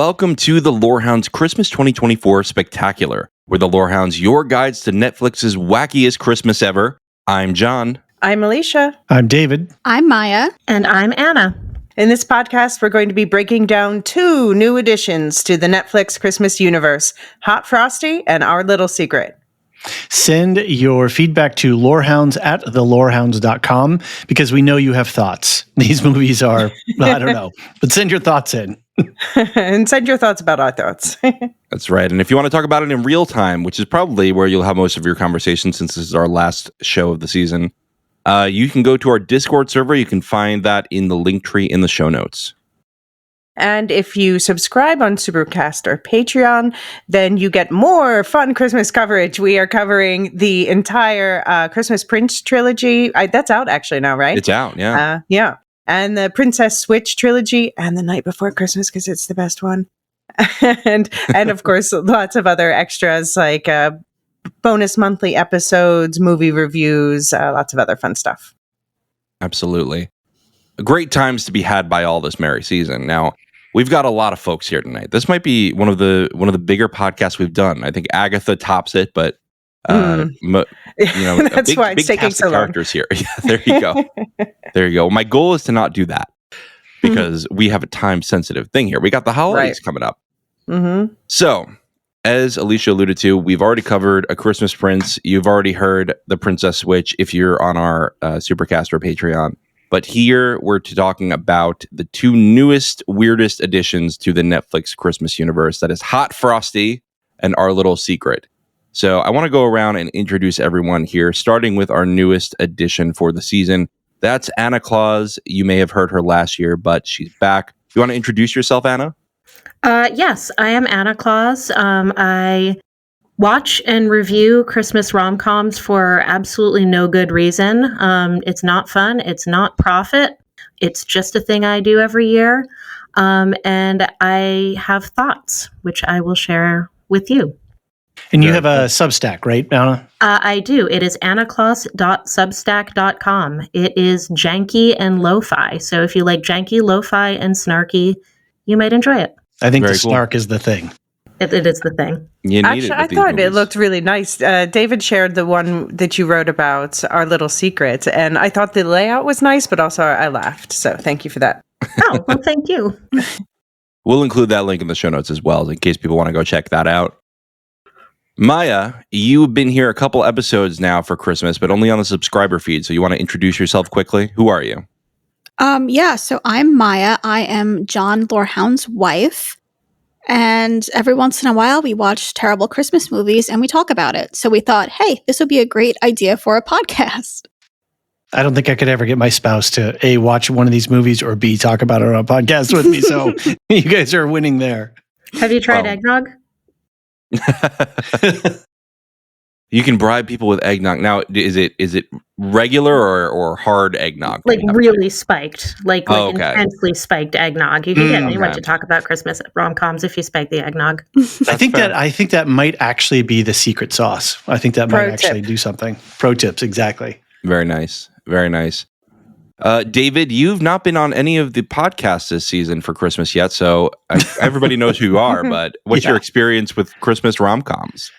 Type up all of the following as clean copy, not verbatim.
Welcome to the Lorehounds Christmas 2024 Spectacular. We're the Lorehounds, your guides to Netflix's wackiest Christmas ever. I'm John. I'm Elysia. I'm David. I'm Maia. And I'm Anna. In this podcast, we're going to be breaking down two new additions to the Netflix Christmas universe, Hot Frosty and Our Little Secret. Send your feedback to lorehounds@thelorehounds.com because we know you have thoughts. These movies are, I don't know, but send your thoughts in. And send your thoughts about our thoughts. That's right. And if you want to talk about it in real time, which is probably where you'll have most of your conversation since this is our last show of the season, you can go to our Discord server. You can find that in the link tree in the show notes. And if you subscribe on Supercast or Patreon, then you get more fun Christmas coverage. We are covering the entire Christmas Prince trilogy. That's out actually now, right? It's out, yeah. Yeah. And the Princess Switch trilogy and The Night Before Christmas because it's the best one. and of course, lots of other extras like bonus monthly episodes, movie reviews, lots of other fun stuff. Absolutely. Great times to be had by all this merry season. Now, we've got a lot of folks here tonight. This might be one of the bigger podcasts we've done. I think Agatha tops it, but That's why it's taking so long. Characters here. Yeah, there you go. There you go. My goal is to not do that because we have a time-sensitive thing here. We got the holidays coming up. Mm-hmm. So, as Elysia alluded to, we've already covered A Christmas Prince. You've already heard The Princess Switch if you're on our Supercast or Patreon. But here we're talking about the two newest, weirdest additions to the Netflix Christmas universe. That is Hot Frosty and Our Little Secret. So I want to go around and introduce everyone here, starting with our newest addition for the season. That's Anna Claus. You may have heard her last year, but she's back. You want to introduce yourself, Anna? Yes, I am Anna Claus. I watch and review Christmas rom-coms for absolutely no good reason. It's not fun. It's not profit. It's just a thing I do every year. And I have thoughts, which I will share with you. And you have a Substack, right, Anna? I do. It is annaclaus.substack.com. It is janky and lo-fi. So if you like janky, lo-fi, and snarky, you might enjoy it. I think Very the snark is the thing. It is the thing. Actually, I thought it looked really nice. David shared the one that you wrote about, Our Little Secret, and I thought the layout was nice, but also I laughed. So thank you for that. Oh, well, thank you. We'll include that link in the show notes as well, in case people want to go check that out. Maia, you've been here a couple episodes now for Christmas, but only on the subscriber feed. So you want to introduce yourself quickly? Who are you? So I'm Maia. I am John Lorehound's wife. And every once in a while, we watch terrible Christmas movies and we talk about it. So we thought, hey, this would be a great idea for a podcast. I don't think I could ever get my spouse to A, watch one of these movies, or B, talk about it on a podcast with me. So you guys are winning there. Have you tried eggnog? You can bribe people with eggnog. Now, is it regular or hard eggnog? Like really spiked, intensely spiked eggnog. You can get anyone to talk about Christmas rom-coms if you spike the eggnog. I think that might actually be the secret sauce. I think that might actually do something. Pro tips, exactly. Very nice. Very nice. David, you've not been on any of the podcasts this season for Christmas yet, so everybody knows who you are, but what's your experience with Christmas rom-coms?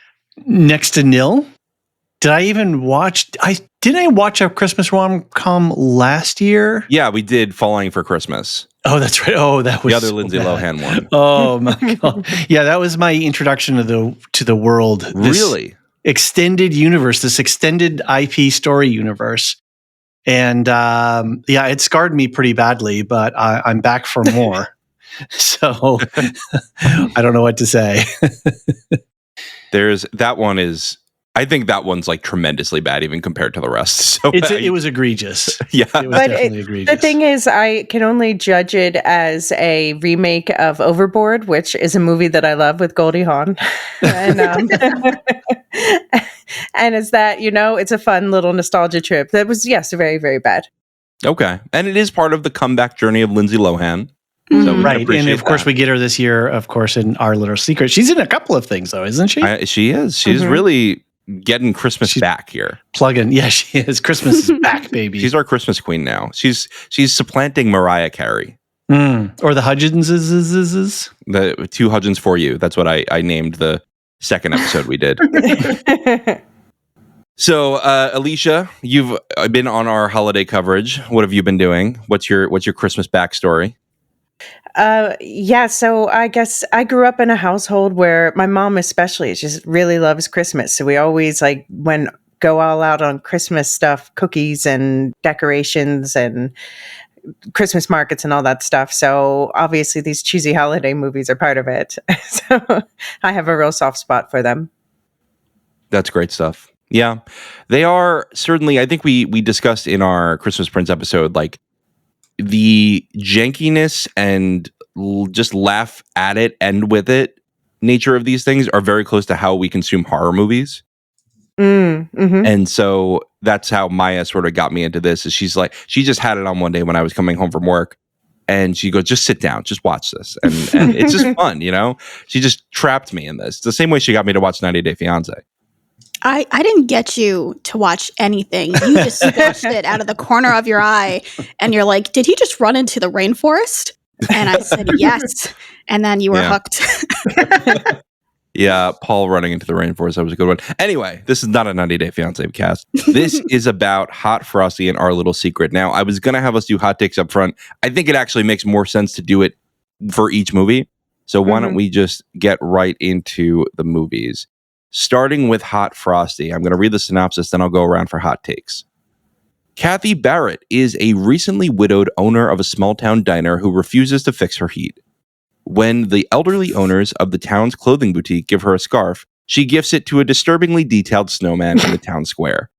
Next to nil. Did I watch a Christmas rom-com last year? Yeah, we did Falling for Christmas. Oh, that's right. Oh, that was the other Lindsay Lohan one. Oh my God. Yeah, that was my introduction to the world. Really? Extended universe, this extended IP story universe. And it scarred me pretty badly, but I'm back for more. So I don't know what to say. I think that one's like tremendously bad, even compared to the rest. So it was egregious. Yeah, it was definitely egregious. The thing is, I can only judge it as a remake of Overboard, which is a movie that I love with Goldie Hawn, and and it's that it's a fun little nostalgia trip. That was very, very bad. Okay, and it is part of the comeback journey of Lindsay Lohan. So right, and of course we get her this year, of course, in Our Little Secret. She's in a couple of things, though, isn't she? She is. She's really getting Christmas back here. Plug-in. Yeah, she is. Christmas is back, baby. She's our Christmas queen now. She's supplanting Mariah Carey. Or the Hudgenses. The 2 Hudgens for you. That's what I named the second episode we did. So, Elysia, you've been on our holiday coverage. What have you been doing? What's your Christmas backstory? Yeah, so I guess I grew up in a household where my mom especially just really loves Christmas. So we always go all out on Christmas stuff, cookies and decorations and Christmas markets and all that stuff. So obviously these cheesy holiday movies are part of it. So I have a real soft spot for them. That's great stuff. Yeah, they are certainly. I think we discussed in our Christmas Prince episode, like the jankiness and just laugh at it, end with it nature of these things are very close to how we consume horror movies. Mm-hmm. And so that's how Maia sort of got me into this. Is she just had it on one day when I was coming home from work, and she goes, "Just sit down, just watch this," and it's just fun, you know. She just trapped me in this. The same way she got me to watch 90 Day Fiance. I didn't get you to watch anything. You just watched it out of the corner of your eye, and you're like, "Did he just run into the rainforest?" And I said, "Yes." And then you were hooked. Yeah, Paul running into the rainforest. That was a good one. Anyway, this is not a 90 Day Fiance cast. This is about Hot Frosty and Our Little Secret. Now, I was going to have us do hot takes up front. I think it actually makes more sense to do it for each movie. So why don't we just get right into the movies? Starting with Hot Frosty. I'm going to read the synopsis, then I'll go around for hot takes. Kathy Barrett is a recently widowed owner of a small town diner who refuses to fix her heat. When the elderly owners of the town's clothing boutique give her a scarf, she gifts it to a disturbingly detailed snowman in the town square.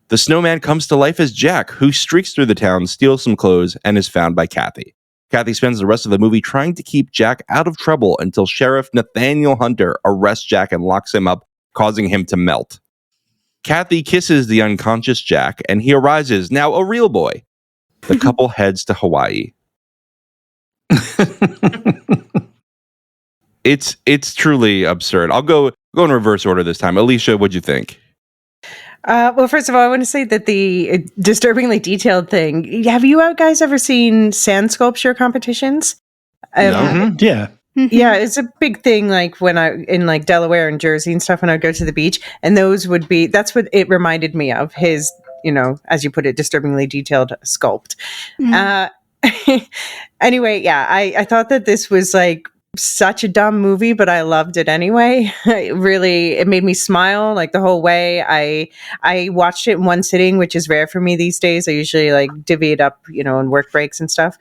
The snowman comes to life as Jack, who streaks through the town, steals some clothes, and is found by Kathy. Kathy spends the rest of the movie trying to keep Jack out of trouble until Sheriff Nathaniel Hunter arrests Jack and locks him up, causing him to melt. Kathy kisses the unconscious Jack, and he arises, now a real boy. The couple heads to Hawaii. It's truly absurd. I'll go in reverse order this time. Elysia, what'd you think? Well, first of all, I want to say that the disturbingly detailed thing. Have you guys ever seen sand sculpture competitions? Yeah. Yeah, it's a big thing. Like when I in like Delaware and Jersey and stuff, when I go to the beach, and that's what it reminded me of. His, as you put it, disturbingly detailed sculpt. Anyway, yeah, I thought that this was like such a dumb movie, but I loved it anyway. It made me smile like the whole way. I watched it in one sitting, which is rare for me these days. I usually like divvy it up, in work breaks and stuff.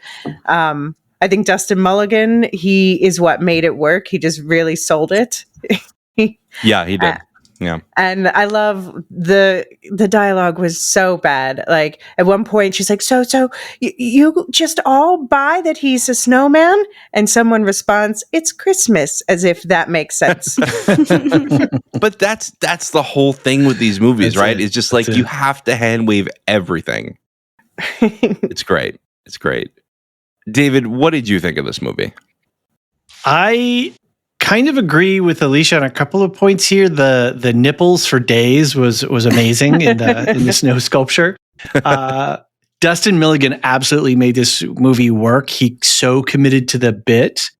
I think Dustin Mulligan, he is what made it work. He just really sold it. Yeah, he did. Yeah. And I love the dialogue was so bad. Like at one point she's like, so you just all buy that he's a snowman? And someone responds, "It's Christmas," as if that makes sense. But that's the whole thing with these movies, right? It's just like you have to hand wave everything. It's great. It's great. David, what did you think of this movie? I kind of agree with Elysia on a couple of points here. The nipples for days was amazing in the snow sculpture. Dustin Milligan absolutely made this movie work. He's so committed to the bit.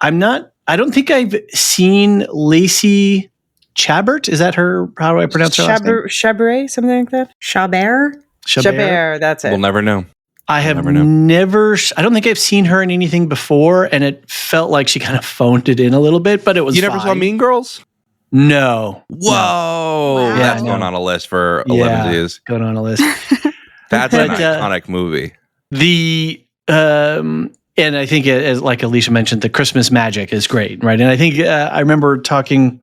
I don't think I've seen Lacey Chabert. Is that her? How do I pronounce her last name? Chabert, something like that. Chabert, that's it. We'll never know. I have never. I don't think I've seen her in anything before, and it felt like she kind of phoned it in a little bit, but it was. You never saw Mean Girls? No. Whoa, Wow. that's going on a list for 11 days. Going on a list. That's an iconic movie. And I think, as like Elysia mentioned, the Christmas magic is great, right? And I think I remember talking.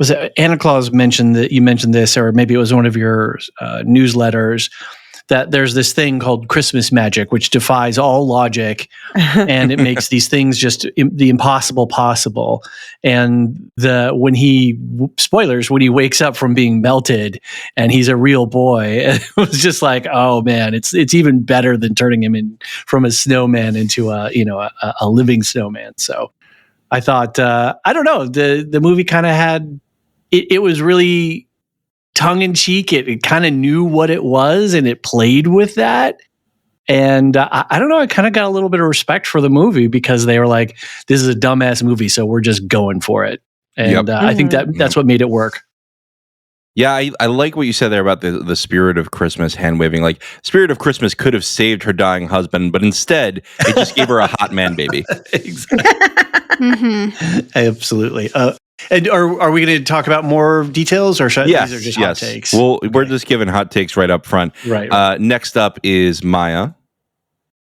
Was it Anna Claus mentioned that you mentioned this, or maybe it was one of your newsletters, that there's this thing called Christmas magic, which defies all logic, and it makes these things just the impossible possible. And when he wakes up from being melted and he's a real boy, it was just like, oh man, it's even better than turning him in from a snowman into a living snowman. So I thought, I don't know, the movie kind of had, it was really tongue in cheek. It kind of knew what it was, and it played with that. And I don't know, I kind of got a little bit of respect for the movie because they were like, this is a dumbass movie, so we're just going for it. And I think that's what made it work. Yeah, I like what you said there about the spirit of Christmas hand waving. Like, Spirit of Christmas could have saved her dying husband, but instead it just gave her a hot man baby. Exactly. Absolutely. And are we going to talk about more details, or these are just hot takes? Well, we're just giving hot takes right up front. Right. Next up is Maia.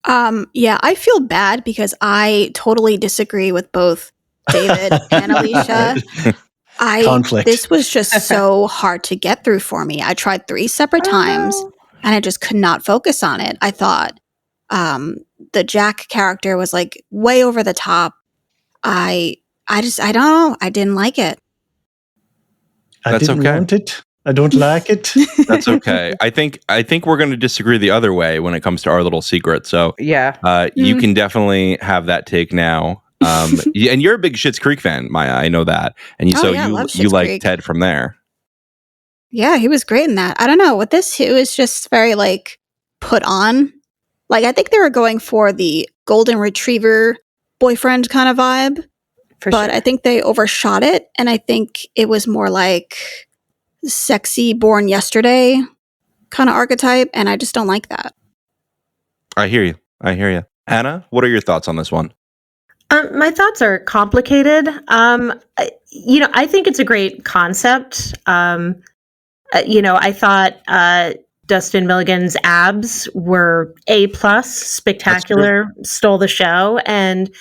Yeah, I feel bad because I totally disagree with both David and Elysia. Conflict. This was just so hard to get through for me. I tried 3 separate times and I just could not focus on it. I thought the Jack character was like way over the top. I don't know. I didn't like it. I didn't want it. I don't like it. That's okay. I think we're going to disagree the other way when it comes to our little secret. So you can definitely have that take now. And you're a big Schitt's Creek fan, Maia. I know that. And you like Ted from there. Yeah, he was great in that. I don't know. With this, it was just very like put on. Like, I think they were going for the golden retriever boyfriend kind of vibe. But I think they overshot it. And I think it was more like sexy born yesterday kind of archetype. And I just don't like that. I hear you. Anna, what are your thoughts on this one? My thoughts are complicated. I think it's a great concept. I thought Dustin Milligan's abs were A+, spectacular, stole the show, and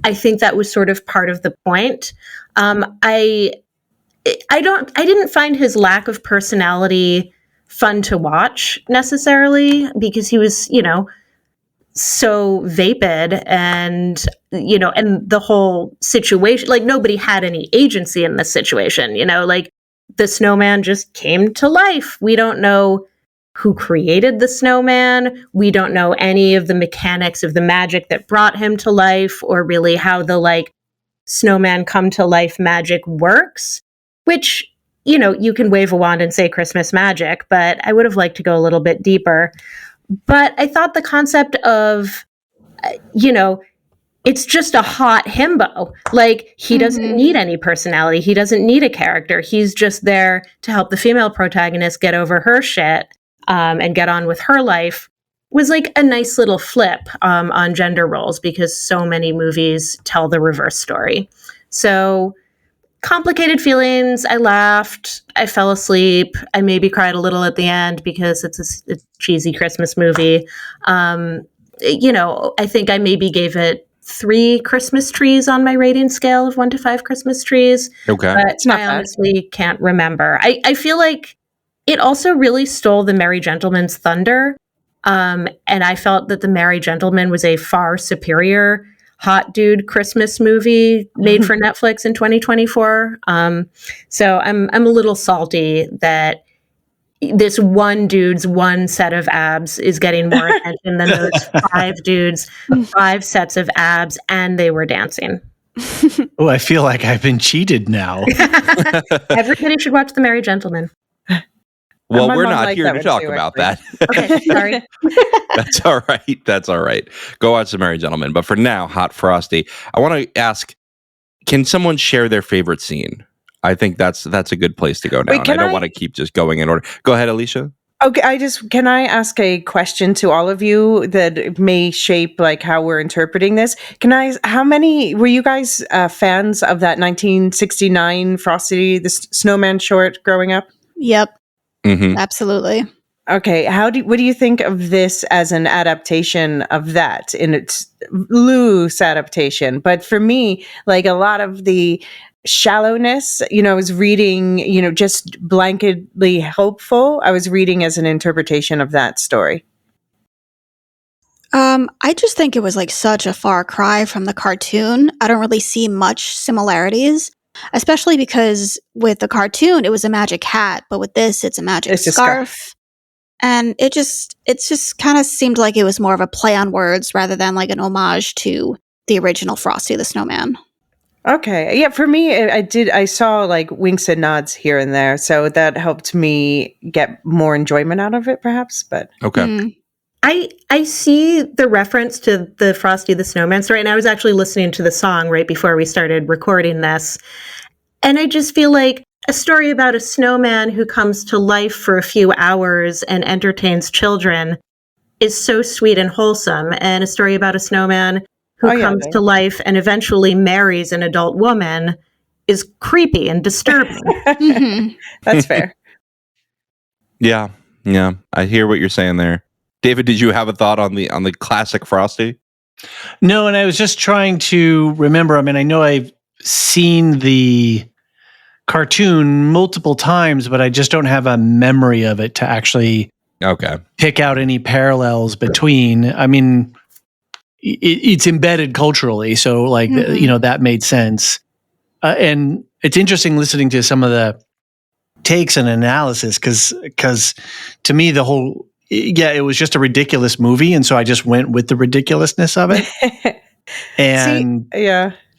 I think that was sort of part of the point. I didn't find his lack of personality fun to watch necessarily because he was, so vapid and the whole situation, like nobody had any agency in this situation, like the snowman just came to life. We don't know who created the snowman. We don't know any of the mechanics of the magic that brought him to life or really how the snowman come to life magic works, which, you can wave a wand and say Christmas magic, but I would have liked to go a little bit deeper. But I thought the concept of, it's just a hot himbo. Like, he doesn't need any personality. He doesn't need a character. He's just there to help the female protagonist get over her shit and get on with her life, was like a nice little flip on gender roles because so many movies tell the reverse story. So complicated feelings. I laughed. I fell asleep. I maybe cried a little at the end because it's a cheesy Christmas movie. I think I maybe gave it 3 Christmas trees on my rating scale of 1 to 5 Christmas trees. Okay. But I honestly can't remember. I feel like it also really stole the Merry Gentleman's thunder. And I felt that the Merry Gentleman was a far superior hot dude Christmas movie made for Netflix in 2024. So I'm a little salty that this one dude's one set of abs is getting more attention than those 5 dudes, 5 sets of abs, and they were dancing. Oh, I feel like I've been cheated now. Everybody should watch The Merry Gentleman. Well, we're not here to talk about that. Okay, sorry. That's all right. Go watch The Merry Gentleman. But for now, Hot Frosty, I want to ask, can someone share their favorite scene? I think that's a good place to go now. I don't want to keep just going in order. Go ahead, Elysia. Okay, can I ask a question to all of you that may shape like how we're interpreting this? How many were you guys fans of that 1969 Frosty the Snowman short growing up? Yep. Mm-hmm. Absolutely. Okay, what do you think of this as an adaptation of that in its loose adaptation? But for me, like a lot of the shallowness, I was reading, just blanketly hopeful. I was reading as an interpretation of that story. I just think it was like such a far cry from the cartoon. I don't really see much similarities, especially because with the cartoon, it was a magic hat, but with this, it's a magic scarf. And it just kind of seemed like it was more of a play on words rather than like an homage to the original Frosty the Snowman. Okay. Yeah, for me, I saw like winks and nods here and there. So that helped me get more enjoyment out of it, perhaps. But okay. I see the reference to the Frosty the Snowman story, and I was actually listening to the song right before we started recording this. And I just feel like a story about a snowman who comes to life for a few hours and entertains children is so sweet and wholesome. And a story about a snowman who comes to life and eventually marries an adult woman is creepy and disturbing. That's fair. Yeah. I hear what you're saying there. David, did you have a thought on the classic Frosty? No, and I was just trying to remember. I mean, I know I've seen the cartoon multiple times, but I just don't have a memory of it to actually pick out any parallels between. I mean, it's embedded culturally, so like that made sense. And it's interesting listening to some of the takes and analysis because to me the whole it was just a ridiculous movie, and so I just went with the ridiculousness of it. And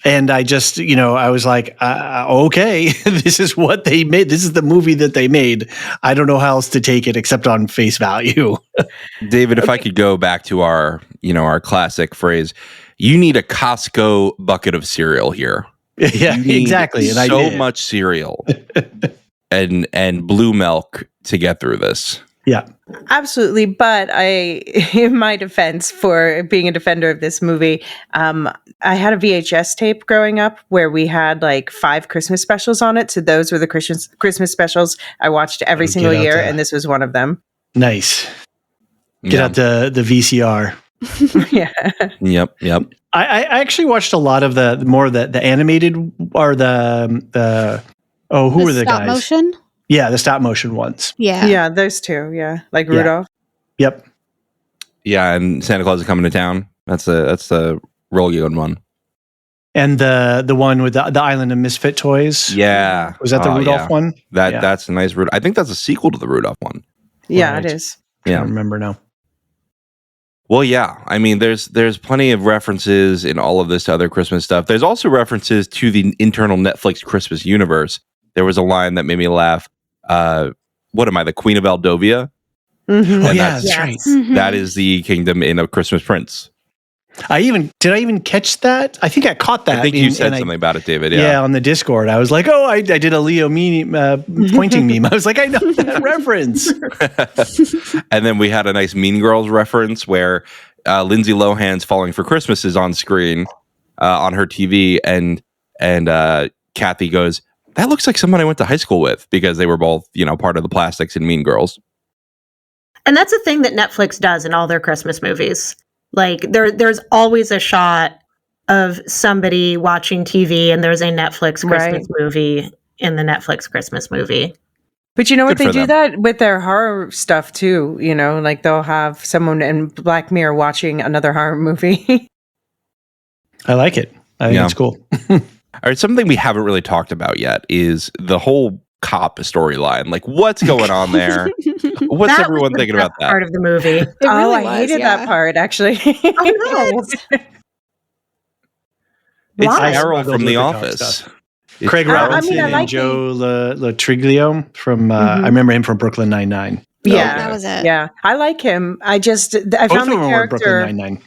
and I just I was like, okay, this is what they made. This is the movie that they made. I don't know how else to take it except on face value. David, if I could go back to our our classic phrase, you need a Costco bucket of cereal here. Yeah, exactly. And so much cereal and blue milk to get through this. Yeah, absolutely. But in my defense for being a defender of this movie, I had a VHS tape growing up where we had like 5 Christmas specials on it. So those were the Christmas specials I watched every single year, and this was one of them. Nice. Get out the VCR. Yeah. Yep. I actually watched a lot of the animated or the who were the stop guys? Motion? Yeah, the stop motion ones. Yeah, those two. Yeah, like Rudolph. Yep. Yeah, and Santa Claus is coming to town. That's the real good one. And the one with the Island of Misfit Toys. Yeah, was that the Rudolph one? That's a nice Rudolph. I think that's a sequel to the Rudolph one. Yeah, right. It is. Yeah, I don't remember now. Well, yeah. I mean, there's plenty of references in all of this to other Christmas stuff. There's also references to the internal Netflix Christmas universe. There was a line that made me laugh. What am I, the Queen of Aldovia? Mm-hmm. Oh, yeah, that's right. Mm-hmm. That is the kingdom in A Christmas Prince. Did I even catch that? I think I caught that. I think you said something about it, David. Yeah, on the Discord. I was like, oh, I did a Leo pointing meme. I was like, I know that reference. And then we had a nice Mean Girls reference where Lindsay Lohan's Falling for Christmas is on screen on her TV, and Kathy goes, that looks like someone I went to high school with, because they were both, part of the Plastics and Mean Girls. And that's a thing that Netflix does in all their Christmas movies. Like there's always a shot of somebody watching TV, and there's a Netflix Christmas movie in the Netflix Christmas movie. But you know what? They do that with their horror stuff too. Like they'll have someone in Black Mirror watching another horror movie. I like it. I think it's cool. All right, something we haven't really talked about yet is the whole cop storyline. Like, what's going on there? What's everyone thinking about that part of the movie? I hated that part, actually. Oh, no. It's Harold from The Office. Craig Robinson and Joe Latriglio from, I remember him from Brooklyn Nine-Nine. Yeah, that was it. Yeah, I like him. I found the character Nine-Nine.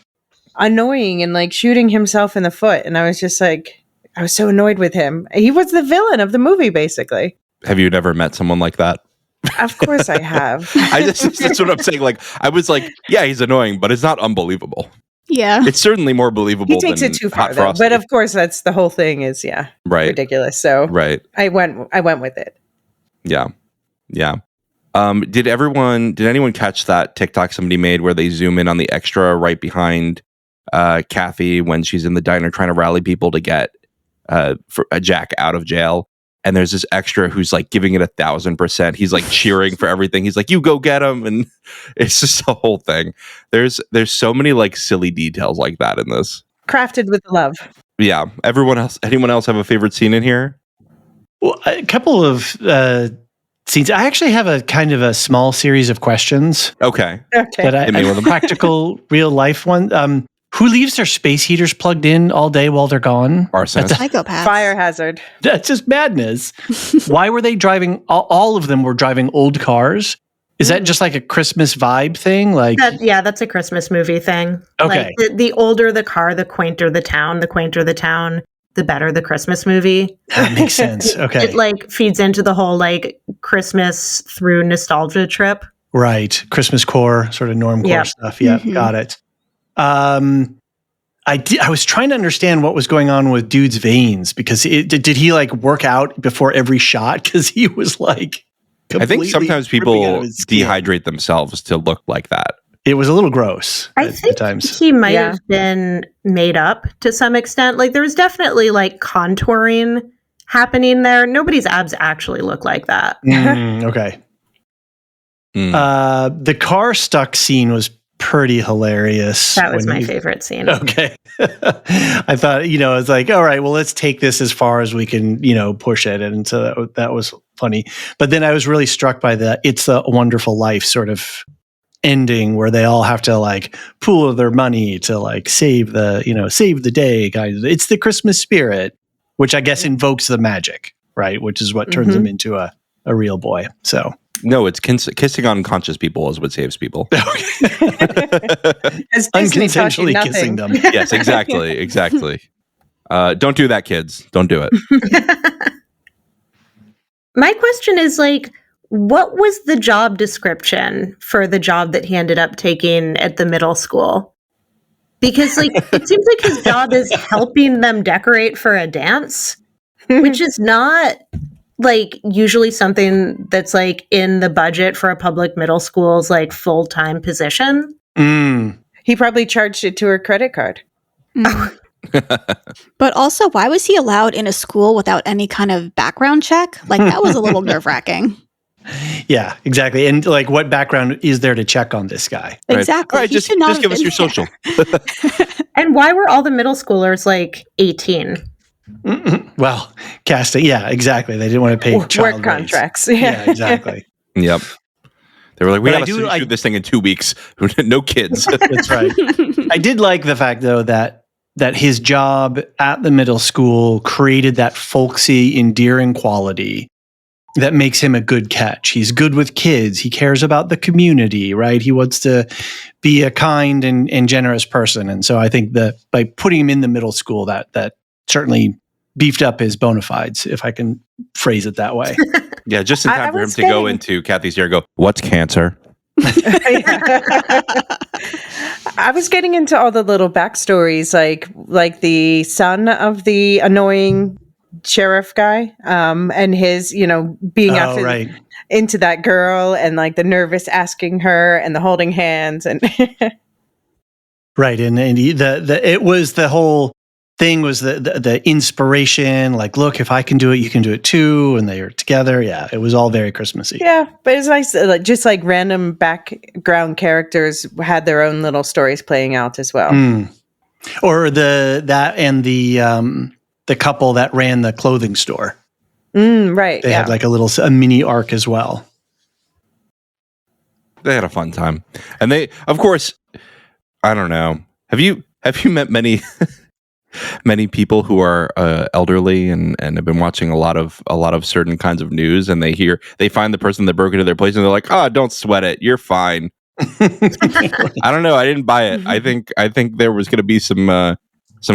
annoying and like shooting himself in the foot. And I was just like, I was so annoyed with him. He was the villain of the movie, basically. Have you never met someone like that? Of course I have. That's what I'm saying. Like, I was like, yeah, he's annoying, but it's not unbelievable. Yeah. It's certainly more believable. He takes it too far, though. But of course, that's the whole thing is, ridiculous. So I went with it. Yeah. Did anyone catch that TikTok somebody made where they zoom in on the extra right behind Kathy when she's in the diner trying to rally people to get Jack out of jail? And there's this extra who's like giving it 1,000%. He's like cheering for everything. He's like, "You go get him!" And it's just a whole thing. There's so many like silly details like that in this, crafted with love. Yeah. Anyone else have a favorite scene in here? Well, a couple of scenes. I actually have a kind of a small series of questions. Okay. That practical, real life one. Who leaves their space heaters plugged in all day while they're gone? Arsonists. Psychopaths. Fire hazard. That's just madness. Why were they driving? All of them were driving old cars. Is that just like a Christmas vibe thing? Like, that's a Christmas movie thing. Okay. Like the older the car, the quainter the town. The quainter the town, the better the Christmas movie. that makes sense. Okay. It like feeds into the whole like Christmas through nostalgia trip. Right. Christmas core, sort of normcore stuff. Yeah, got it. I was trying to understand what was going on with dude's veins because did he like work out before every shot? Because he was like, I think sometimes ripping out people of his skin. dehydrate themselves to look like that. It was a little gross I at think times. he might have been made up to some extent. Like there was definitely like contouring happening there. Nobody's abs actually look like that. Okay. The car stuck scene was pretty hilarious. That was my favorite scene. Okay. I thought, it's like, all right, well, let's take this as far as we can, push it. And so that was funny. But then I was really struck by the It's a Wonderful Life sort of ending where they all have to like pool their money to like save the day, guys. It's the Christmas spirit, which I guess invokes the magic, right? Which is what turns him into a real boy. So no, it's kissing unconscious people is what saves people. As Disney taught you Unconsensually nothing. kissing them. Yes, exactly. Don't do that, kids. Don't do it. My question is like, what was the job description for the job that he ended up taking at the middle school? Because like it seems like his job is helping them decorate for a dance, which is not like usually something that's like in the budget for a public middle school's like full-time position. He probably charged it to her credit card. But also, why was he allowed in a school without any kind of background check? Like, that was a little nerve-wracking. Yeah, exactly. And like, what background is there to check on this guy? Exactly. All right, He just should not have give us been your there. social. And why were all the middle schoolers like 18? Well, casting. Yeah, exactly. They didn't want to pay child Work rates. contracts. Yeah, exactly. Yep. They were like, we But I got do to like- shoot this thing in 2 weeks. No kids. That's right. I did like the fact, though, that his job at the middle school created that folksy, endearing quality that makes him a good catch. He's good with kids. He cares about the community, right? He wants to be a kind and generous person. And so I think that by putting him in the middle school, that certainly beefed up his bona fides, if I can phrase it that way. Yeah, just in I time for him was to go getting- into Kathy's ear and go, what's cancer? I was getting into all the little backstories, like the son of the annoying sheriff guy, and his, being after right. into that girl, and like the nervous asking her and the holding hands, and Right. And it was the whole thing was the inspiration, like, look, if I can do it, you can do it too. And they were together. Yeah. It was all very Christmassy. yeah. But it's nice, just like random background characters had their own little stories playing out as well. Or the couple that ran the clothing store. Right. They had like a mini arc as well. They had a fun time. And they, of course, I don't know. Have you met many people who are elderly and have been watching a lot of certain kinds of news, and they find the person that broke into their place and they're like, "Oh, don't sweat it. You're fine." I don't know. I didn't buy it. I think there was going to be some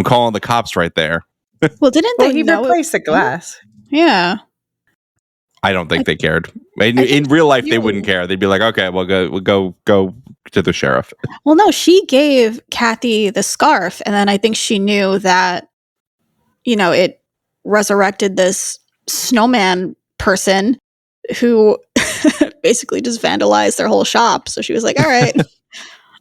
calling the cops right there. Well, didn't Well, they he know replaced the glass. Yeah. I don't think they cared. In real life, they wouldn't care. They'd be like, "Okay, we'll go to the sheriff." Well, no, she gave Kathy the scarf, and then I think she knew that, it resurrected this snowman person who basically just vandalized their whole shop. So she was like, all right,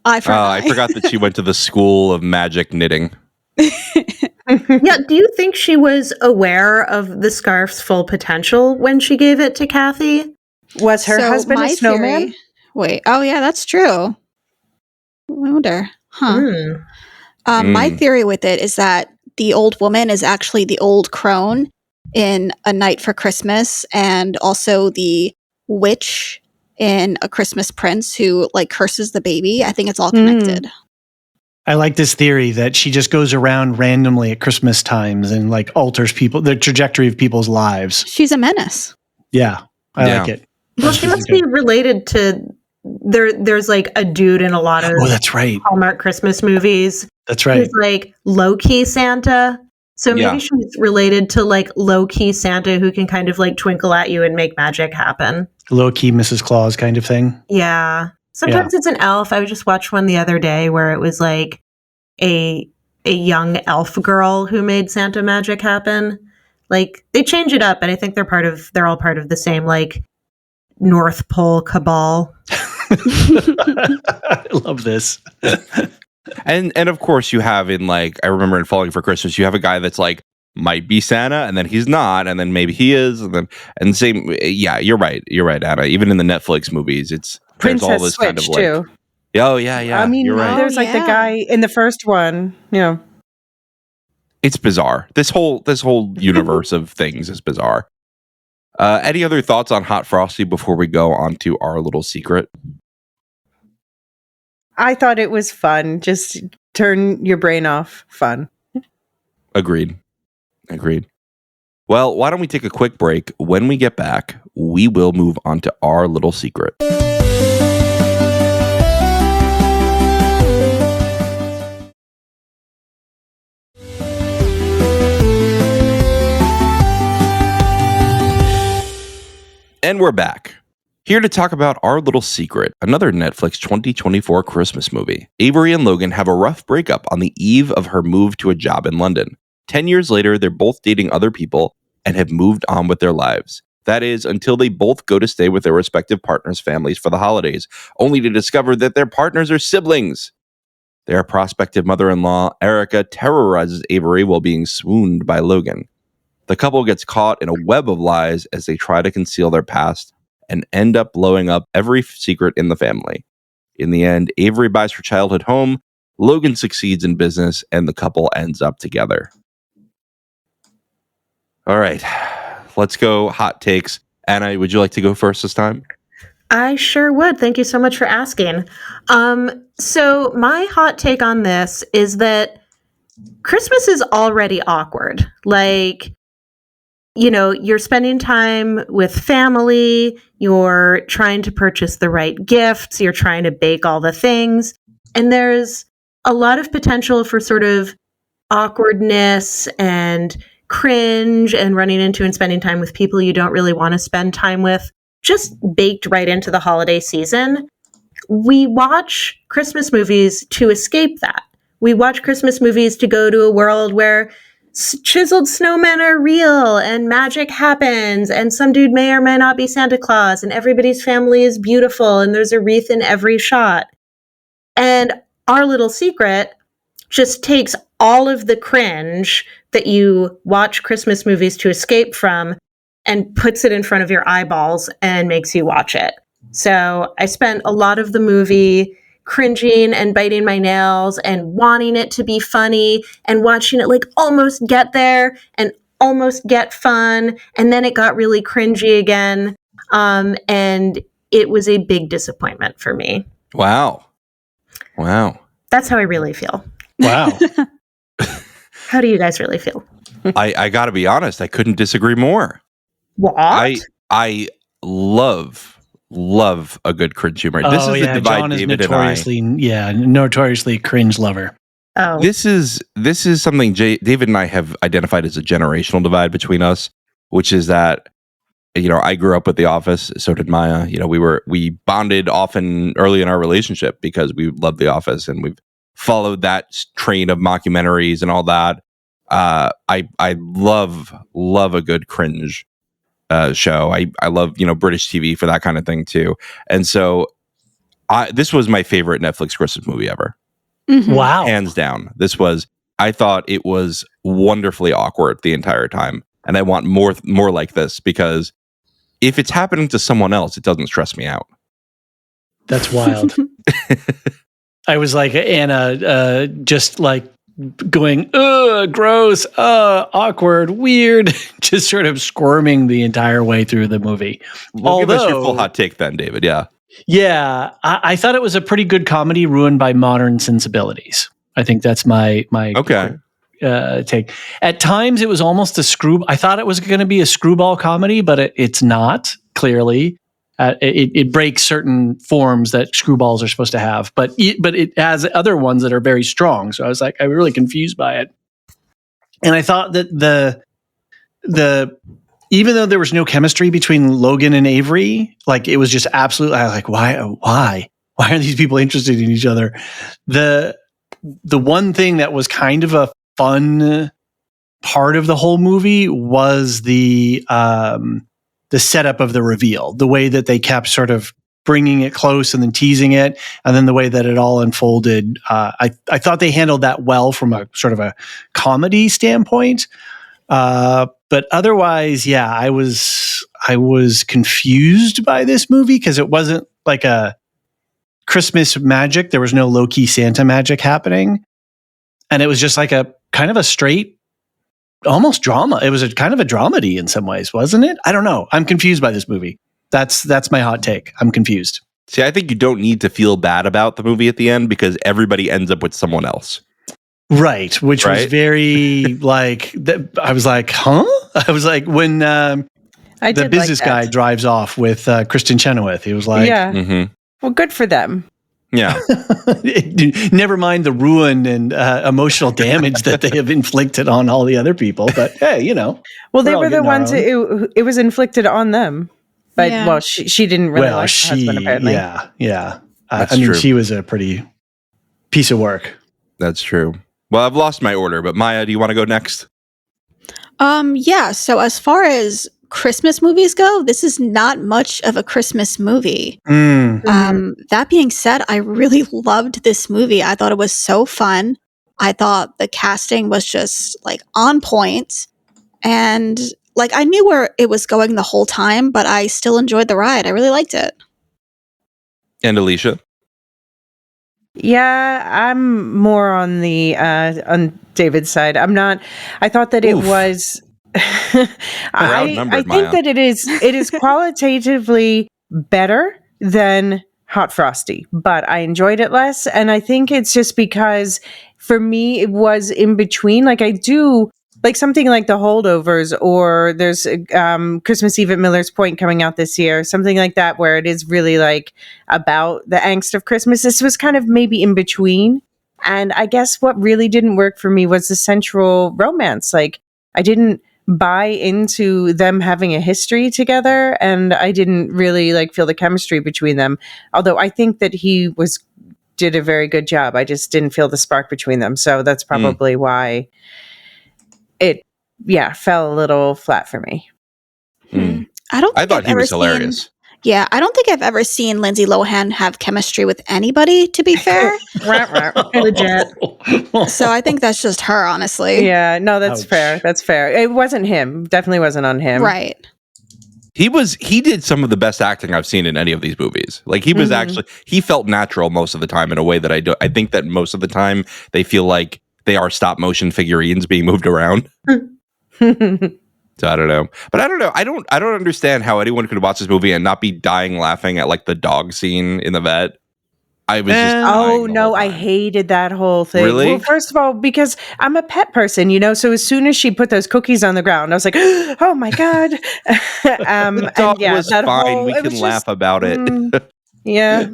eye for an eye. I forgot that she went to the school of magic knitting. Yeah, do you think she was aware of the scarf's full potential when she gave it to Kathy? Was her husband a my snowman? theory- wait, oh yeah, that's true. I wonder. Huh. My theory with it is that the old woman is actually the old crone in A Night for Christmas, and also the witch in A Christmas Prince who like curses the baby. I think it's all connected. I like this theory that she just goes around randomly at Christmas times and like alters the trajectory of people's lives. She's a menace. Yeah, I like it. Well, she must be related to there's like a dude in a lot of that's right. Hallmark Christmas movies. That's right. Who's like low-key Santa. So maybe she's related to like low-key Santa who can kind of like twinkle at you and make magic happen. Low-key Mrs. Claus kind of thing. Yeah. Sometimes it's an elf. I just watched one the other day where it was like a young elf girl who made Santa magic happen. Like they change it up, but I think they're all part of the same like North Pole cabal. I love this. And of course you have in like, I remember in Falling for Christmas, you have a guy that's like might be Santa and then he's not, and then maybe he is, and same. Yeah, you're right, Anna. Even in the Netflix movies, there's Princess all this Switch kind of like, too. Oh yeah. I mean, you're right. there's like the guy in the first one. It's bizarre. This whole universe of things is bizarre. Any other thoughts on Hot Frosty before we go on to our little secret? I thought it was fun. Just turn your brain off. Fun. Agreed. Well, why don't we take a quick break? When we get back, we will move on to our little secret. And we're back. Here to talk about Our Little Secret, another Netflix 2024 Christmas movie. Avery and Logan have a rough breakup on the eve of her move to a job in London. 10 years later, they're both dating other people and have moved on with their lives. That is, until they both go to stay with their respective partners' families for the holidays, only to discover that their partners are siblings. Their prospective mother-in-law, Erica, terrorizes Avery while being swooned by Logan. The couple gets caught in a web of lies as they try to conceal their past and end up blowing up every secret in the family. In the end, Avery buys her childhood home, Logan succeeds in business, and the couple ends up together. All right, let's go hot takes. Anna, would you like to go first this time? I sure would. Thank you so much for asking. So my hot take on this is that Christmas is already awkward. Like, you're spending time with family, you're trying to purchase the right gifts, you're trying to bake all the things, and there's a lot of potential for sort of awkwardness and cringe and running into and spending time with people you don't really want to spend time with, just baked right into the holiday season. We watch Christmas movies to escape that. We watch Christmas movies to go to a world where chiseled snowmen are real and magic happens and some dude may or may not be Santa Claus and everybody's family is beautiful and there's a wreath in every shot. And Our Little Secret just takes all of the cringe that you watch Christmas movies to escape from and puts it in front of your eyeballs and makes you watch it. So I spent a lot of the movie cringing and biting my nails and wanting it to be funny and watching it like almost get there and almost get fun. And then it got really cringy again. And it was a big disappointment for me. Wow. That's how I really feel. Wow. How do you guys really feel? I got to be honest, I couldn't disagree more. What? I love a good cringe humor. This is the divide John is David notoriously cringe lover. Oh. This is something David and I have identified as a generational divide between us, which is that I grew up with The Office, so did Maia. We bonded often early in our relationship because we loved The Office and we've followed that train of mockumentaries and all that. I love a good cringe show. I love British TV for that kind of thing too. And so this was my favorite Netflix Christmas movie ever. Mm-hmm. Wow. Hands down. I thought it was wonderfully awkward the entire time. And I want more like this because if it's happening to someone else, it doesn't stress me out. That's wild. I was like Anna, just like going, gross, awkward, weird, just sort of squirming the entire way through the movie. Give us your full hot take then, David. Yeah. Yeah, I thought it was a pretty good comedy ruined by modern sensibilities. I think that's my Okay. Take. At times, it was almost I thought it was going to be a screwball comedy, but it's not, clearly. It breaks certain forms that screwballs are supposed to have, but it has other ones that are very strong. So I was like, I'm really confused by it. And I thought that the even though there was no chemistry between Logan and Avery, like it was just absolutely like, why are these people interested in each other? The one thing that was kind of a fun part of the whole movie was the setup of the reveal, the way that they kept sort of bringing it close and then teasing it, and then the way that it all unfolded. I thought they handled that well from a sort of a comedy standpoint. But otherwise, yeah, I was confused by this movie because it wasn't like a Christmas magic. There was no low-key Santa magic happening. And it was just like a kind of a straight, almost drama. It was a kind of a dramedy in some ways, wasn't it? I don't know. I'm confused by this movie. That's my hot take. I'm confused. See, I think you don't need to feel bad about the movie at the end because everybody ends up with someone else. Right, which was very like, I was like, huh? I was like, when the business guy drives off with Kristen Chenoweth, he was like, yeah. Well, good for them. Yeah. Never mind the ruin and emotional damage that they have inflicted on all the other people. But hey, you know. Well, they were the ones it was inflicted on them. But, well, she didn't really like her husband, apparently. Yeah. I mean, she was a pretty piece of work. That's true. Well, I've lost my order, but Maia, do you want to go next? Yeah. So as far as Christmas movies go, this is not much of a Christmas movie. That being said, I really loved this movie. I thought it was so fun. I thought the casting was just like on point. And like I knew where it was going the whole time, but I still enjoyed the ride. I really liked it. And Elysia? Yeah, I'm more on the on David's side. I'm not. I thought that it was. I think that it is qualitatively better than Hot Frosty, but I enjoyed it less, and I think it's just because for me it was in between. Like I do like something like The Holdovers, or there's Christmas Eve at Miller's Point coming out this year, something like that, where it is really like about the angst of Christmas. This was kind of maybe in between. And I guess what really didn't work for me was the central romance. Like I didn't buy into them having a history together, and I didn't really like feel the chemistry between them. Although I think that he did a very good job. I just didn't feel the spark between them. So that's probably why it fell a little flat for me. I thought he was hilarious. Yeah, I don't think I've ever seen Lindsay Lohan have chemistry with anybody, to be fair. Legit. So I think that's just her, honestly. Yeah, no, that's fair. That's fair. It wasn't him. Definitely wasn't on him. Right. He did some of the best acting I've seen in any of these movies. Like he was actually, he felt natural most of the time in a way that I think that most of the time they feel like they are stop motion figurines being moved around. So I don't know. But I don't know. I don't understand how anyone could watch this movie and not be dying laughing at like the dog scene in the vet. I was just I hated that whole thing. Really? Well, first of all, because I'm a pet person, so as soon as she put those cookies on the ground, I was like, oh my God. The dog was fine. We can laugh about it. Yeah.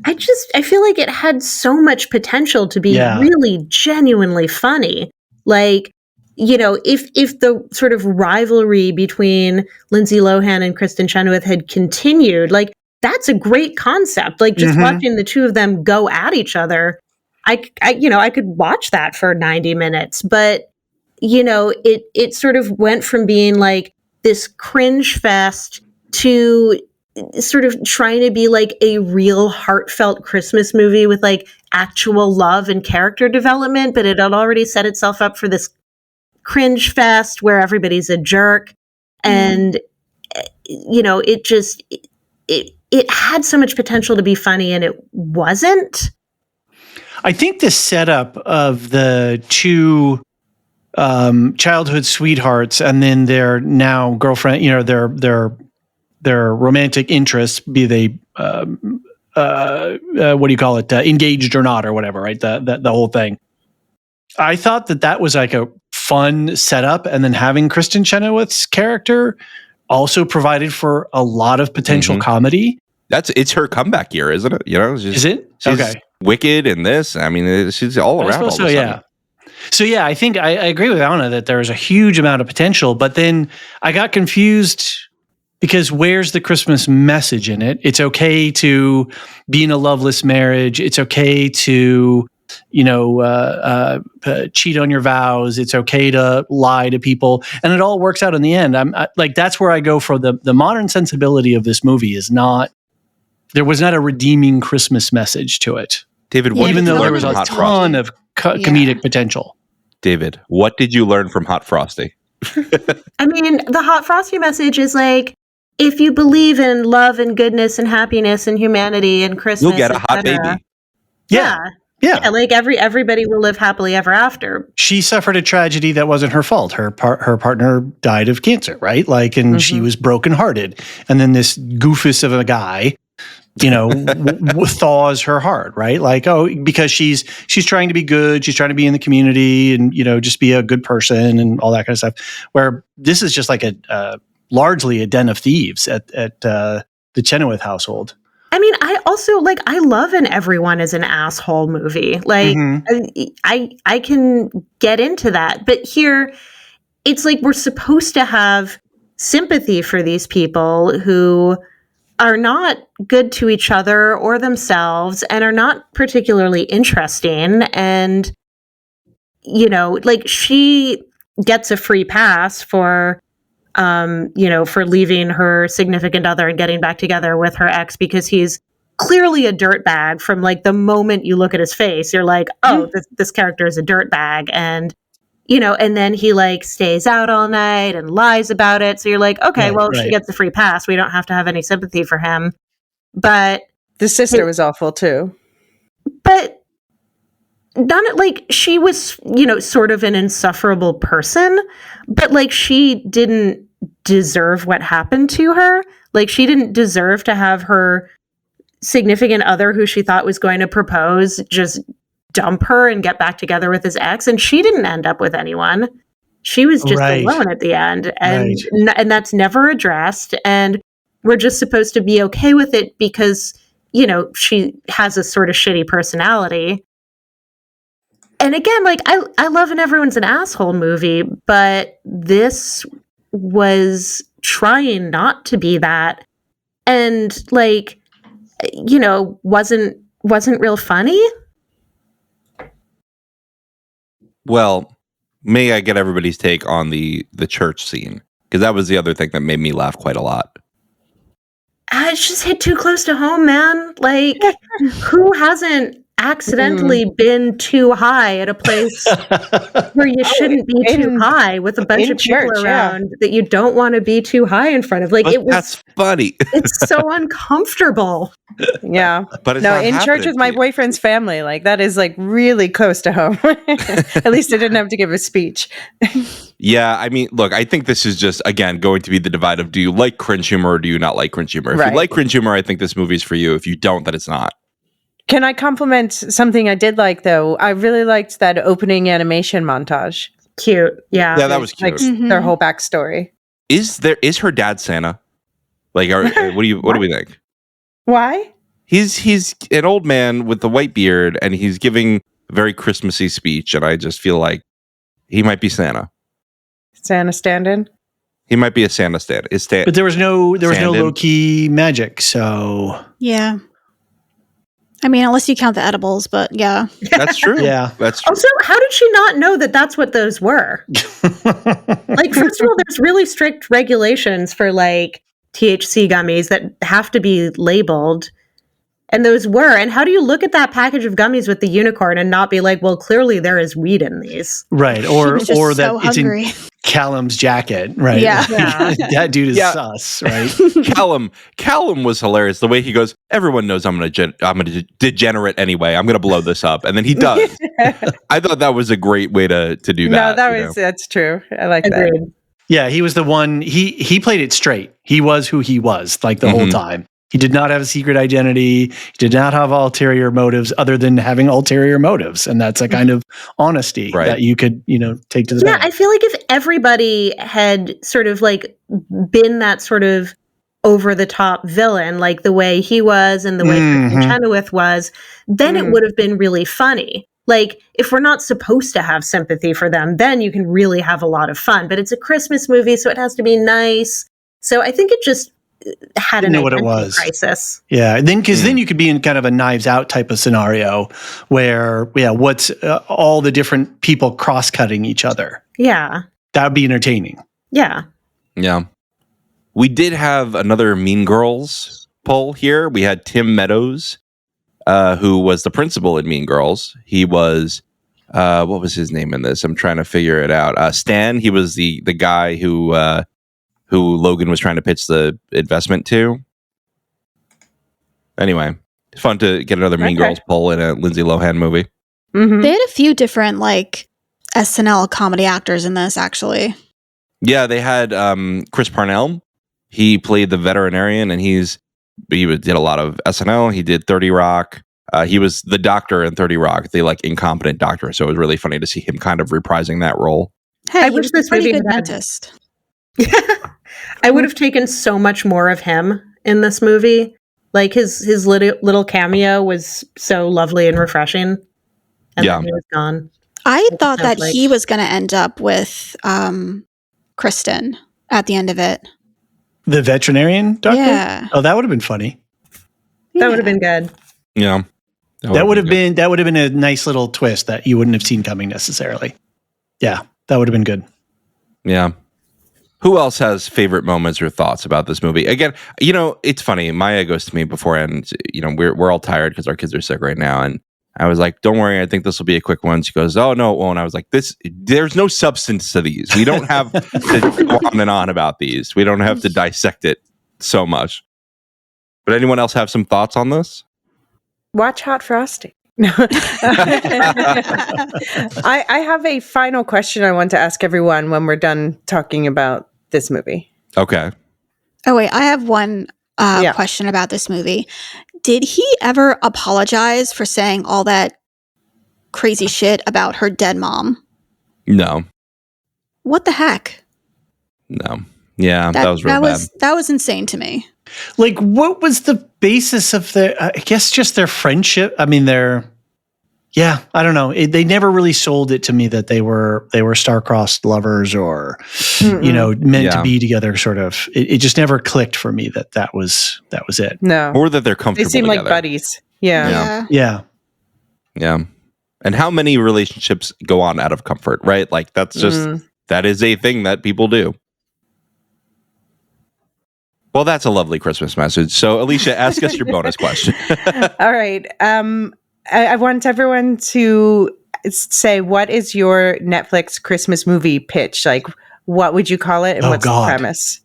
I feel like it had so much potential to be really genuinely funny. Like, if the sort of rivalry between Lindsay Lohan and Kristen Chenoweth had continued, like that's a great concept. Like just watching the two of them go at each other, I could watch that for 90 minutes. But it sort of went from being like this cringe fest to sort of trying to be like a real heartfelt Christmas movie with like actual love and character development, but it had already set itself up for this cringe fest where everybody's a jerk. And it had so much potential to be funny and it wasn't. I think the setup of the two childhood sweethearts and then their now girlfriend, their romantic interests, be they what do you call it, engaged or not or whatever, right? The whole thing. I thought that was like a fun setup, and then having Kristen Chenoweth's character also provided for a lot of potential comedy. It's her comeback year, isn't it? You know, Is it? She's Okay. Wicked in this. I mean, she's all around. All So yeah. So yeah, I think I agree with Anna that there's a huge amount of potential, but then I got confused because where's the Christmas message in it? It's okay to be in a loveless marriage. It's okay to, cheat on your vows. It's okay to lie to people, and it all works out in the end. That's where I go for the modern sensibility of this movie is not. There was not a redeeming Christmas message to it, David. Even though there was a ton of comedic potential. David, what did you learn from Hot Frosty? I mean, the Hot Frosty message is like, if you believe in love and goodness and happiness and humanity and Christmas, you'll get a hot baby. Yeah. Like everybody will live happily ever after. She suffered a tragedy that wasn't her fault. Her partner died of cancer, right? And she was brokenhearted. And then this goofus of a guy, thaws her heart, right? Because she's trying to be good, she's trying to be in the community, and just be a good person and all that kind of stuff. Where this is just like a largely a den of thieves at the Chenoweth household. I mean, I also I love an everyone is an asshole movie. I can get into that, but here it's like we're supposed to have sympathy for these people who are not good to each other or themselves and are not particularly interesting. And, she gets a free pass for leaving her significant other and getting back together with her ex because he's clearly a dirtbag from the moment you look at his face. You're like, oh, this character is a dirtbag. And, and then he stays out all night and lies about it. So you're like, okay, she gets the free pass. We don't have to have any sympathy for him. But the sister was awful too. But she was, sort of an insufferable person, but she didn't deserve what happened to her. She didn't deserve to have her significant other who she thought was going to propose just dump her and get back together with his ex, and she didn't end up with anyone. She was just alone at the end, and that's never addressed, and we're just supposed to be okay with it because she has a sort of shitty personality. And again, I love an everyone's an asshole movie, but this was trying not to be that, and wasn't real funny. Well, may I get everybody's take on the church scene? Because that was the other thing that made me laugh quite a lot. It just hit too close to home, man. Who hasn't accidentally been too high at a place where you shouldn't be too high with a bunch of people around that you don't want to be too high in front of? That's funny. It's so uncomfortable. Yeah. But it's no, in church with my boyfriend's family, that is really close to home. At least I didn't have to give a speech. Yeah, I mean, look, I think this is just, again, going to be the divide of do you like cringe humor or do you not like cringe humor? If you like cringe humor, I think this movie's for you. If you don't, then it's not. Can I compliment something I did like, though? I really liked that opening animation montage. Cute. Yeah. Yeah, that was cute. Their whole backstory. Is her dad Santa? What do we think? Why? He's an old man with the white beard, and he's giving a very Christmassy speech, and I just feel like he might be Santa. Santa stand-in? He might be a Santa stand. But there was no low-key magic, so yeah. I mean, unless you count the edibles, but yeah. That's true. Yeah. That's true. Also, how did she not know that that's what those were? First of all, there's really strict regulations for THC gummies that have to be labeled. And those were. And how do you look at that package of gummies with the unicorn and not be like, well, clearly there is weed in these? Right. Or so that hungry. It's in Callum's jacket, right? Yeah. That dude is sus, right? Callum was hilarious. The way he goes, everyone knows I'm going to degenerate anyway. I'm going to blow this up. And then he does. I thought that was a great way to do that. No, that's true. I like Agreed. that. Yeah, he was the one, he played it straight. He was who he was, the whole time. He did not have a secret identity. He did not have ulterior motives other than having ulterior motives. And that's a kind of honesty that you could, take to the bank. I feel like if everybody had sort of like been that sort of over the top villain, like the way he was and the way Kristen Chenoweth was, then it would have been really funny. Like, if we're not supposed to have sympathy for them, then you can really have a lot of fun. But it's a Christmas movie, so it has to be nice. So I think it just had an identity crisis. Yeah, because then you could be in kind of a Knives Out type of scenario where, what's all the different people cross-cutting each other. Yeah. That would be entertaining. Yeah. Yeah. We did have another Mean Girls poll here. We had Tim Meadows, who was the principal in Mean Girls. He was, what was his name in this? I'm trying to figure it out. Stan, he was the guy who Logan was trying to pitch the investment to. Anyway, it's fun to get another Mean Girls poll in a Lindsay Lohan movie. Mm-hmm. They had a few different like SNL comedy actors in this, actually. Yeah, they had Chris Parnell. He played the veterinarian, and he did a lot of SNL. He did 30 Rock. He was the doctor in 30 Rock, the like incompetent doctor. So it was really funny to see him kind of reprising that role. Hey, I wish this pretty movie good had dentist. I would have taken so much more of him in this movie. Like his little cameo was so lovely and refreshing. And then he was gone. I thought that he was going to end up with Kristen at the end of it. The veterinarian doctor? Yeah. Oh, that would have been funny. That would have been good. Yeah. That would have been a nice little twist that you wouldn't have seen coming necessarily. Yeah, that would have been good. Yeah. Who else has favorite moments or thoughts about this movie? Again, it's funny. Maya goes to me beforehand. We're all tired because our kids are sick right now, and I was like, "Don't worry, I think this will be a quick one." She goes, "Oh no, it won't." I was like, There's no substance to these. We don't have to go on and on about these. We don't have to dissect it so much." But anyone else have some thoughts on this? Watch Hot Frosty. No. I have a final question I want to ask everyone when we're done talking about this movie. Okay. Oh, wait. I have one question about this movie. Did he ever apologize for saying all that crazy shit about her dead mom? No. What the heck? No. Yeah, that was real bad. That was insane to me. Like, what was the basis of I guess just their friendship? I mean, I don't know. They never really sold it to me that they were star-crossed lovers or, meant to be together. Sort of. It just never clicked for me that was it. No, or that they're comfortable. They seem together. like buddies. Yeah. And how many relationships go on out of comfort, right? Like that's just that is a thing that people do. Well, that's a lovely Christmas message. So, Elysia, ask us your bonus question. All right. I want everyone to say, what is your Netflix Christmas movie pitch? Like, what would you call it? And what's the premise?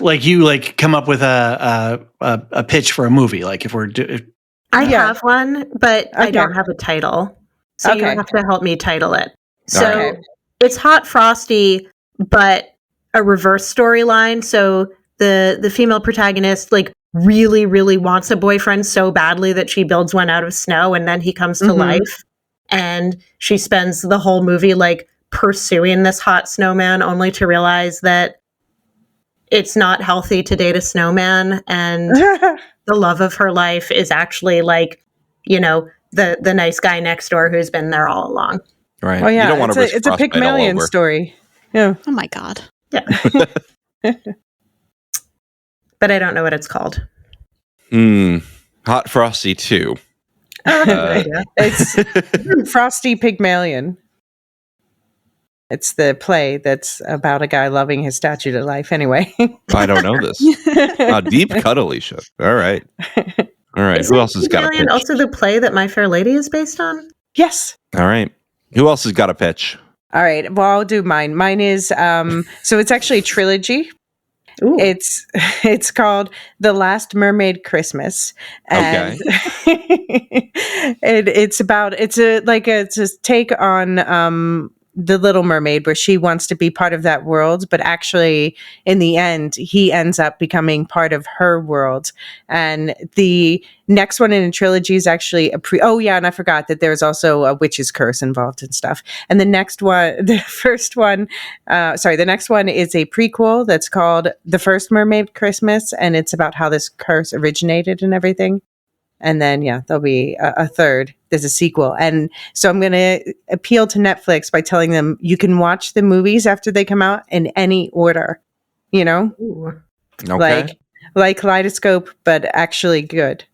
Like you come up with a pitch for a movie. Like if we're I have one, but I don't have a title. So you have to help me title it. So it's Hot Frosty, but a reverse storyline. So the female protagonist really, really wants a boyfriend so badly that she builds one out of snow, and then he comes to life, and she spends the whole movie pursuing this hot snowman, only to realize that it's not healthy to date a snowman, and the love of her life is actually the nice guy next door who's been there all along. Right. Oh yeah, you don't want it's a Pygmalion story. Yeah. Oh my God. Yeah. But I don't know what it's called. Hot Frosty 2. It's Frosty Pygmalion. It's the play that's about a guy loving his statue to life. Anyway. I don't know this. Deep cut, Elysia. All right. All right. Who else has got a pitch? Also the play that My Fair Lady is based on? Yes. All right. Who else has got a pitch? All right. Well, I'll do mine. Mine is, so it's actually a trilogy. Ooh. It's called The Last Mermaid Christmas, and it's a take on the Little Mermaid, where she wants to be part of that world, but actually in the end he ends up becoming part of her world. And the next one in a trilogy is actually and I forgot that there's also a witch's curse involved and stuff. And the next one is a prequel that's called The First Mermaid Christmas, and it's about how this curse originated and everything. And then, there'll be a third. There's a sequel. And so I'm going to appeal to Netflix by telling them you can watch the movies after they come out in any order, Ooh. Okay. like Kaleidoscope, but actually good.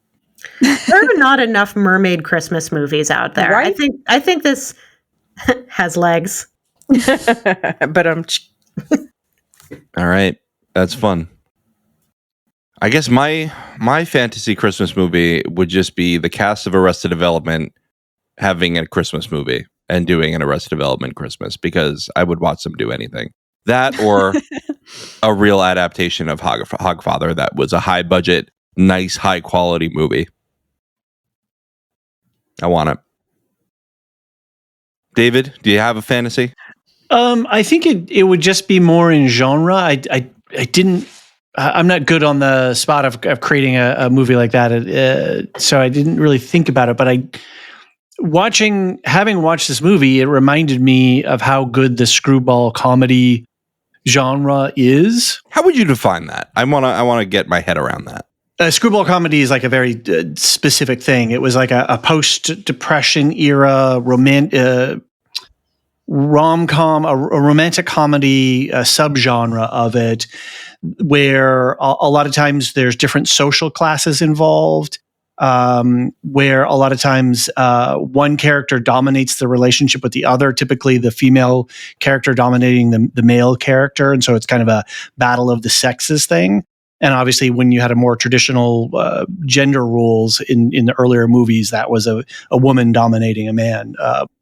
There are not enough mermaid Christmas movies out there. Right? I think this has legs. But All right. That's fun. I guess my fantasy Christmas movie would just be the cast of Arrested Development having a Christmas movie and doing an Arrested Development Christmas, because I would watch them do anything. That or a real adaptation of Hogfather that was a high budget, nice, high quality movie. I want it. David, do you have a fantasy? I think it would just be more in genre. I'm not good on the spot of creating a movie like that, so I didn't really think about it. But having watched this movie, it reminded me of how good the screwball comedy genre is. How would you define that? I want to get my head around that. Screwball comedy is like a very specific thing. It was like a post-Depression era rom-com, a romantic comedy subgenre of it, where a lot of times there's different social classes involved, where a lot of times one character dominates the relationship with the other, typically the female character dominating the male character. And so it's kind of a battle of the sexes thing. And obviously, when you had a more traditional gender roles in the earlier movies, that was a woman dominating a man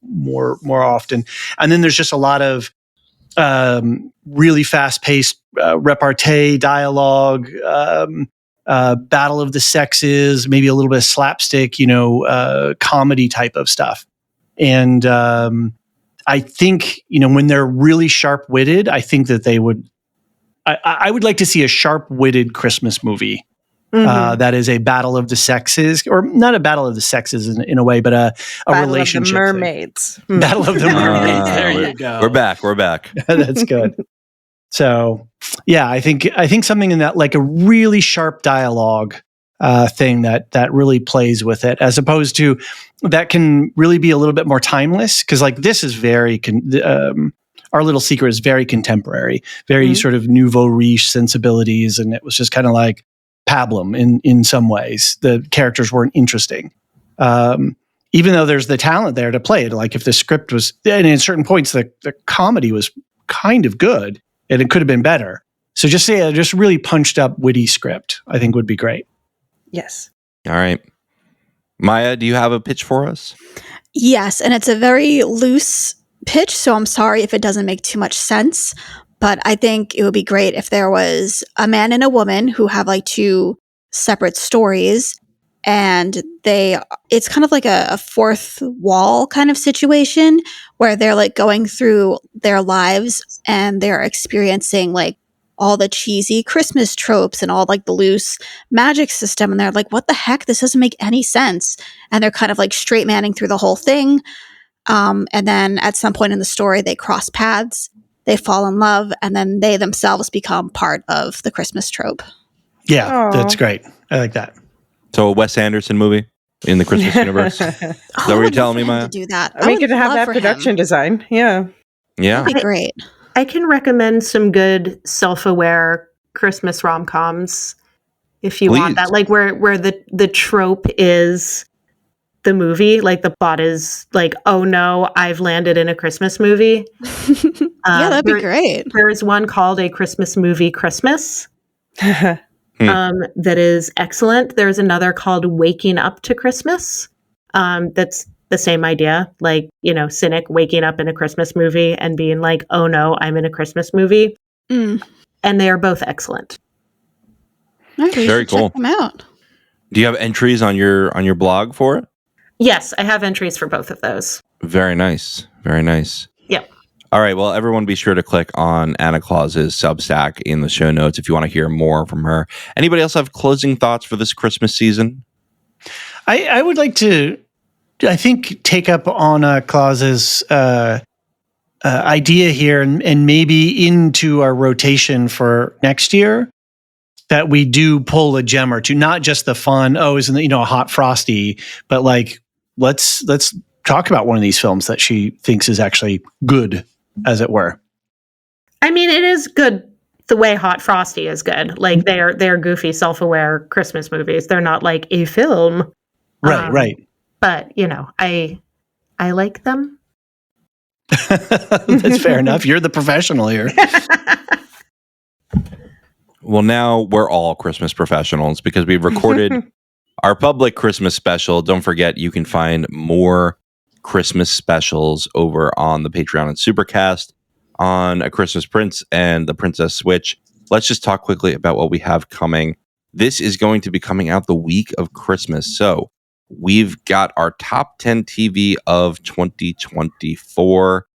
more often. And then there's just a lot of really fast-paced repartee dialogue, battle of the sexes, maybe a little bit of slapstick, comedy type of stuff. And I think, when they're really sharp-witted, I think that they would. I would like to see a sharp-witted Christmas movie that is a battle of the sexes, or not a battle of the sexes in a way, but a relationship. Battle of the mermaids. Battle of the mermaids. There you go. We're back. That's good. So, yeah, I think something in that, like a really sharp dialogue thing that really plays with it, as opposed to that can really be a little bit more timeless, because like this is very. Our Little Secret is very contemporary, very sort of nouveau riche sensibilities, and it was just kind of like pablum in some ways. The characters weren't interesting, even though there's the talent there to play it. Like if the script was, and at certain points the comedy was kind of good, and it could have been better. So just really punched up, witty script, I think would be great. Yes. All right, Maia, do you have a pitch for us? Yes, and it's a very loose pitch, so I'm sorry if it doesn't make too much sense, but I think it would be great if there was a man and a woman who have like two separate stories, and it's kind of like a fourth wall kind of situation where they're like going through their lives and they're experiencing like all the cheesy Christmas tropes and all like the loose magic system, and they're like, what the heck, this doesn't make any sense, and they're kind of like straight manning through the whole thing. And then at some point in the story, they cross paths, they fall in love, and then they themselves become part of the Christmas trope. Yeah, Aww. That's great. I like that. So a Wes Anderson movie in the Christmas universe. Is that what you're telling me, Maia? To do that, We could have that production design. Yeah. Yeah. That'd be great. I can recommend some good self-aware Christmas rom-coms if you want that, like where the trope is the movie, like the plot is like, oh no, I've landed in a Christmas movie. Yeah, that'd be great. There's one called A Christmas Movie Christmas that is excellent. There's another called Waking Up to Christmas. That's the same idea, like, cynic waking up in a Christmas movie and being like, oh no, I'm in a Christmas movie. And they are both excellent. Very cool. Check them out. Do you have entries on your blog for it? Yes, I have entries for both of those. Very nice. Very nice. Yep. All right. Well, everyone be sure to click on Anna Claus's Substack in the show notes if you want to hear more from her. Anybody else have closing thoughts for this Christmas season? I would like to, I think, take up Anna Claus's idea here and maybe into our rotation for next year that we do pull a gem or two, not just the fun, isn't it, a hot Frosty, but like, let's talk about one of these films that she thinks is actually good, as it were. I mean, it is good the way Hot Frosty is good. Like they're goofy, self-aware Christmas movies. They're not like a film. Right. But, I like them. That's fair enough. You're the professional here. Well, now we're all Christmas professionals because we've recorded our public Christmas special. Don't forget, you can find more Christmas specials over on the Patreon and Supercast on A Christmas Prince and The Princess Switch. Let's just talk quickly about what we have coming. This is going to be coming out the week of Christmas. So we've got our top 10 TV of 2024,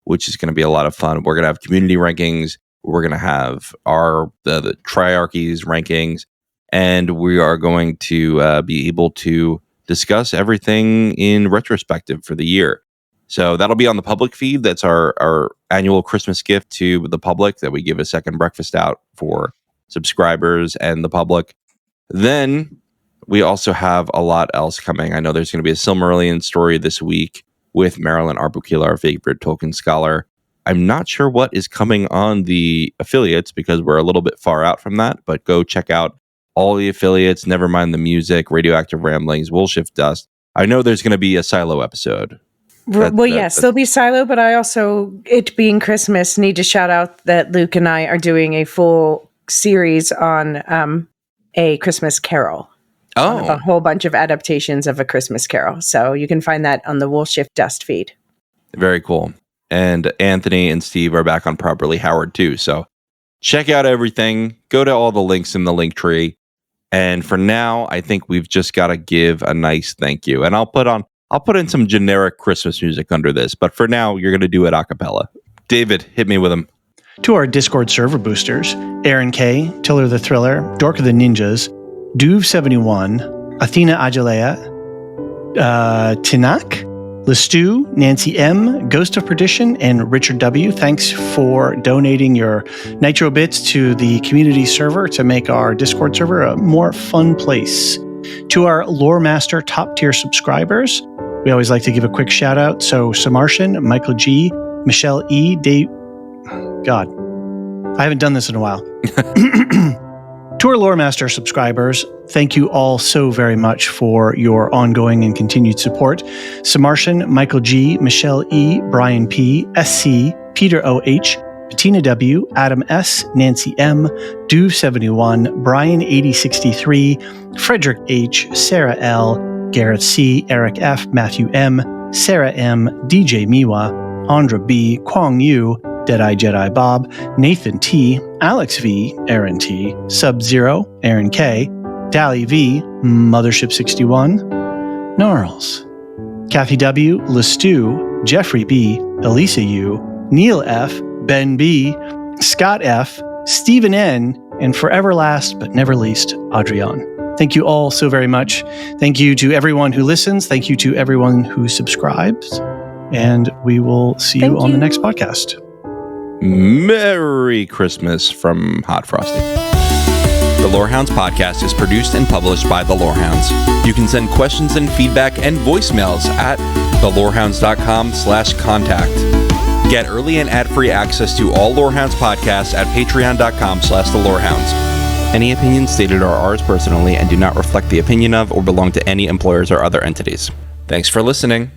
which is going to be a lot of fun. We're going to have community rankings. We're going to have the Triarchies rankings, and we are going to be able to discuss everything in retrospective for the year. So that'll be on the public feed. That's our annual Christmas gift to the public that we give a second breakfast out for subscribers and the public. Then we also have a lot else coming. I know there's going to be a Silmarillion story this week with Marilyn Arbukila, our favorite Tolkien scholar. I'm not sure what is coming on the affiliates because we're a little bit far out from that, but go check out all the affiliates, Never Mind the Music, Radioactive Ramblings, We'll Shift Dust. I know there's going to be a Silo episode. Yes, there'll be Silo, but I also, it being Christmas, need to shout out that Luke and I are doing a full series on A Christmas Carol. Oh. A whole bunch of adaptations of A Christmas Carol. So you can find that on the We'll Shift Dust feed. Very cool. And Anthony and Steve are back on Properly Howard too. So check out everything. Go to all the links in the link tree. And for now, I think we've just got to give a nice thank you. And I'll put in some generic Christmas music under this. But for now, you're going to do it a cappella. David, hit me with them. To our Discord server boosters, Aaron K, Tiller the Thriller, Dork of the Ninjas, Duve71, Athena Ajalea, Tinak, Lestu, Nancy M, Ghost of Perdition, and Richard W. Thanks for donating your Nitro bits to the community server to make our Discord server a more fun place. To our Lore Master top tier subscribers, we always like to give a quick shout out. So Samartian, Michael G, Michelle E, Dave. God, I haven't done this in a while. To our Lore Master subscribers, thank you all so very much for your ongoing and continued support. Samartian, Michael G, Michelle E, Brian P, SC, Peter OH, Bettina W, Adam S, Nancy M, Duve71, Brian 8063, Frederick H, Sarah L, Garrett C, Eric F, Matthew M, Sarah M, DJ Miwa, Andra B, Kwong Yu, Deadeye Jedi Bob, Nathan T, Alex V, Aaron T, Sub-Zero, Aaron K, Dally V, Mothership 61, Gnarls, Kathy W, Lestu, Jeffrey B, Elysia U, Neil F, Ben B, Scott F, Stephen N, and forever last but never least, Adrian. Thank you all so very much. Thank you to everyone who listens. Thank you to everyone who subscribes. And we will see you on the next podcast. Merry Christmas from Hot Frosty. The Lorehounds podcast is produced and published by the Lorehounds. You can send questions and feedback and voicemails at thelorehounds.com/contact. Get early and ad-free access to all Lorehounds podcasts at patreon.com/thelorehounds. Any opinions stated are ours personally and do not reflect the opinion of or belong to any employers or other entities. Thanks for listening.